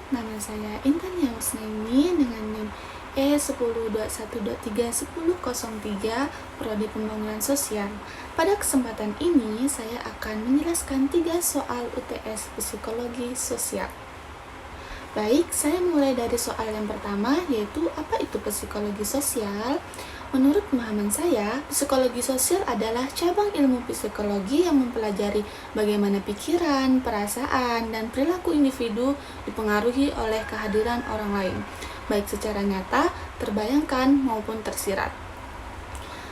Nama saya Intan Yusnaini dengan NIM E1021231003 Prodi Pembangunan Sosial. Pada kesempatan ini, saya akan menjelaskan 3 soal UTS Psikologi Sosial. Baik, saya mulai dari soal yang pertama, yaitu apa itu psikologi sosial? Menurut pemahaman saya, psikologi sosial adalah cabang ilmu psikologi yang mempelajari bagaimana pikiran, perasaan, dan perilaku individu dipengaruhi oleh kehadiran orang lain, baik secara nyata, terbayangkan, maupun tersirat.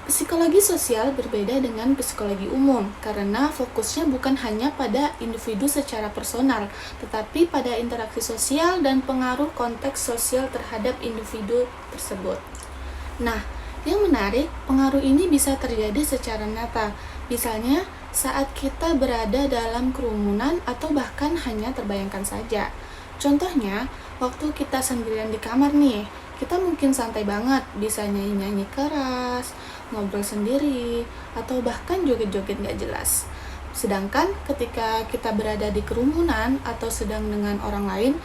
Psikologi sosial berbeda dengan psikologi umum karena fokusnya bukan hanya pada individu secara personal, tetapi pada interaksi sosial dan pengaruh konteks sosial terhadap individu tersebut. Nah, yang menarik, pengaruh ini bisa terjadi secara nyata, misalnya saat kita berada dalam kerumunan atau bahkan hanya terbayangkan saja. Contohnya, waktu kita sendirian di kamar nih, kita mungkin santai banget, bisa nyanyi-nyanyi keras, ngobrol sendiri, atau bahkan joget-joget gak jelas. Sedangkan ketika kita berada di kerumunan atau sedang dengan orang lain,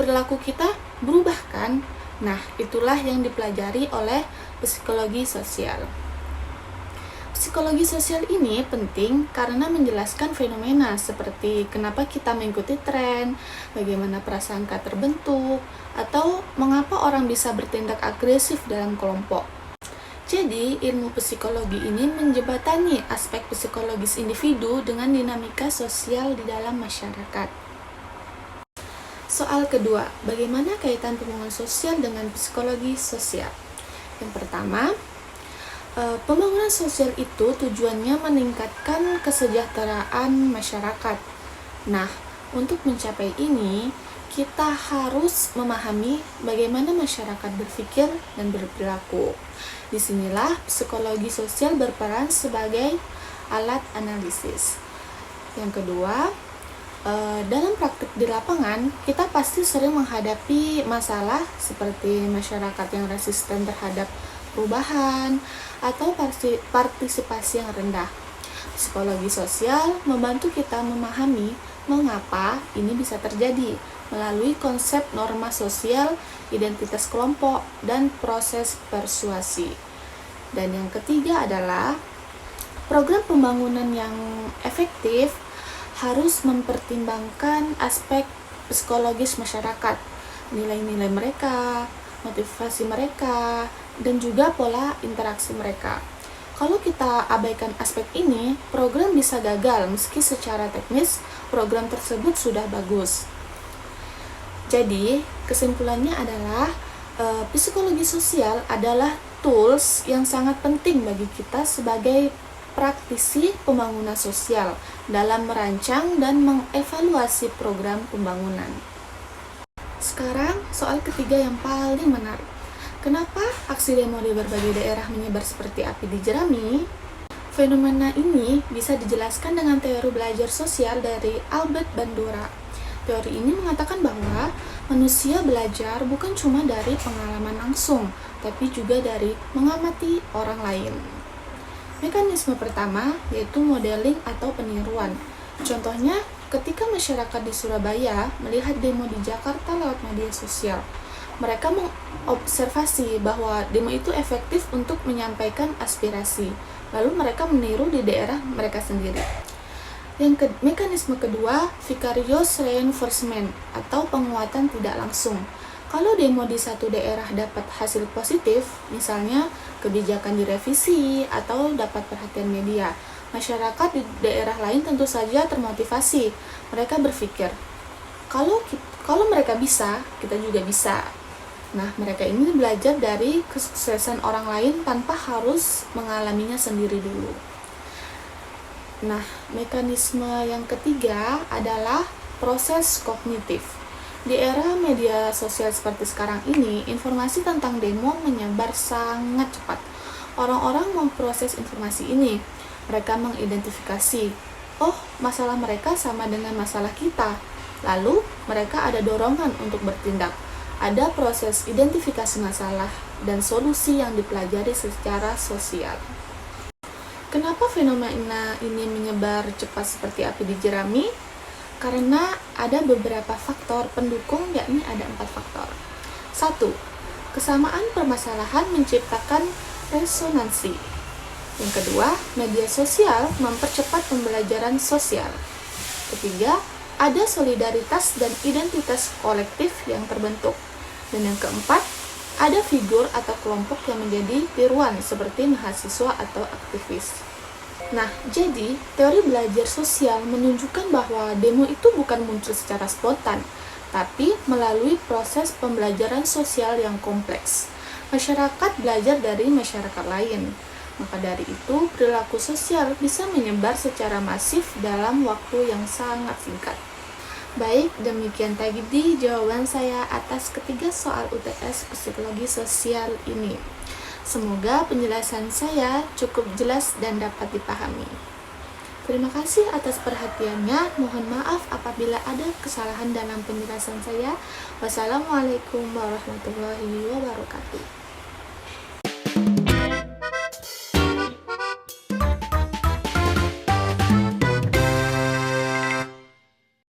perilaku kita berubah kan? Nah, itulah yang dipelajari oleh psikologi sosial. Psikologi sosial ini penting karena menjelaskan fenomena seperti kenapa kita mengikuti tren, bagaimana prasangka terbentuk, atau mengapa orang bisa bertindak agresif dalam kelompok. Jadi, ilmu psikologi ini menjembatani aspek psikologis individu dengan dinamika sosial di dalam masyarakat. Soal kedua, bagaimana kaitan pembangunan sosial dengan psikologi sosial? Yang pertama, pembangunan sosial itu tujuannya meningkatkan kesejahteraan masyarakat. Nah, untuk mencapai ini, kita harus memahami bagaimana masyarakat berpikir dan berperilaku. Disinilah psikologi sosial berperan sebagai alat analisis. Yang kedua, dalam praktik di lapangan, kita pasti sering menghadapi masalah seperti masyarakat yang resisten terhadap perubahan atau partisipasi yang rendah. Psikologi sosial membantu kita memahami mengapa ini bisa terjadi melalui konsep norma sosial, identitas kelompok, dan proses persuasi. Dan yang ketiga adalah program pembangunan yang efektif harus mempertimbangkan aspek psikologis masyarakat, nilai-nilai mereka, motivasi mereka, dan juga pola interaksi mereka. Kalau kita abaikan aspek ini, program bisa gagal meski secara teknis program tersebut sudah bagus. Jadi, kesimpulannya adalah psikologi sosial adalah tools yang sangat penting bagi kita sebagai praktisi pembangunan sosial dalam merancang dan mengevaluasi program pembangunan. Sekarang, soal ketiga yang paling menarik. Kenapa aksi demo di berbagai daerah menyebar seperti api di jerami? Fenomena ini bisa dijelaskan dengan teori belajar sosial dari Albert Bandura. Teori ini mengatakan bahwa manusia belajar bukan cuma dari pengalaman langsung, tapi juga dari mengamati orang lain. Mekanisme pertama yaitu modeling atau peniruan. Contohnya, ketika masyarakat di Surabaya melihat demo di Jakarta lewat media sosial, mereka mengobservasi bahwa demo itu efektif untuk menyampaikan aspirasi, lalu mereka meniru di daerah mereka sendiri. Mekanisme kedua, vicarious reinforcement atau penguatan tidak langsung. Kalau demo di satu daerah dapat hasil positif, misalnya kebijakan direvisi atau dapat perhatian media, masyarakat di daerah lain tentu saja termotivasi. Mereka berpikir, kalau mereka bisa, kita juga bisa. Nah, mereka ini belajar dari kesuksesan orang lain tanpa harus mengalaminya sendiri dulu. Nah, mekanisme yang ketiga adalah proses kognitif. Di era media sosial seperti sekarang ini, informasi tentang demo menyebar sangat cepat. Orang-orang memproses informasi ini. Mereka mengidentifikasi, oh, masalah mereka sama dengan masalah kita. Lalu, mereka ada dorongan untuk bertindak. Ada proses identifikasi masalah dan solusi yang dipelajari secara sosial. Kenapa fenomena ini menyebar cepat seperti api di jerami? Karena ada beberapa faktor pendukung, yakni ada 4 faktor. 1. Kesamaan permasalahan menciptakan resonansi. Yang kedua, media sosial mempercepat pembelajaran sosial. Ketiga, ada solidaritas dan identitas kolektif yang terbentuk. Dan yang keempat, ada figur atau kelompok yang menjadi tiruan seperti mahasiswa atau aktivis. Nah, jadi teori belajar sosial menunjukkan bahwa demo itu bukan muncul secara spontan, tapi melalui proses pembelajaran sosial yang kompleks. Masyarakat belajar dari masyarakat lain. Maka dari itu, perilaku sosial bisa menyebar secara masif dalam waktu yang sangat singkat. Baik, demikian tadi jawaban saya atas ketiga soal UTS Psikologi Sosial ini. Semoga penjelasan saya cukup jelas dan dapat dipahami. Terima kasih atas perhatiannya. Mohon maaf apabila ada kesalahan dalam penjelasan saya. Wassalamualaikum warahmatullahi wabarakatuh.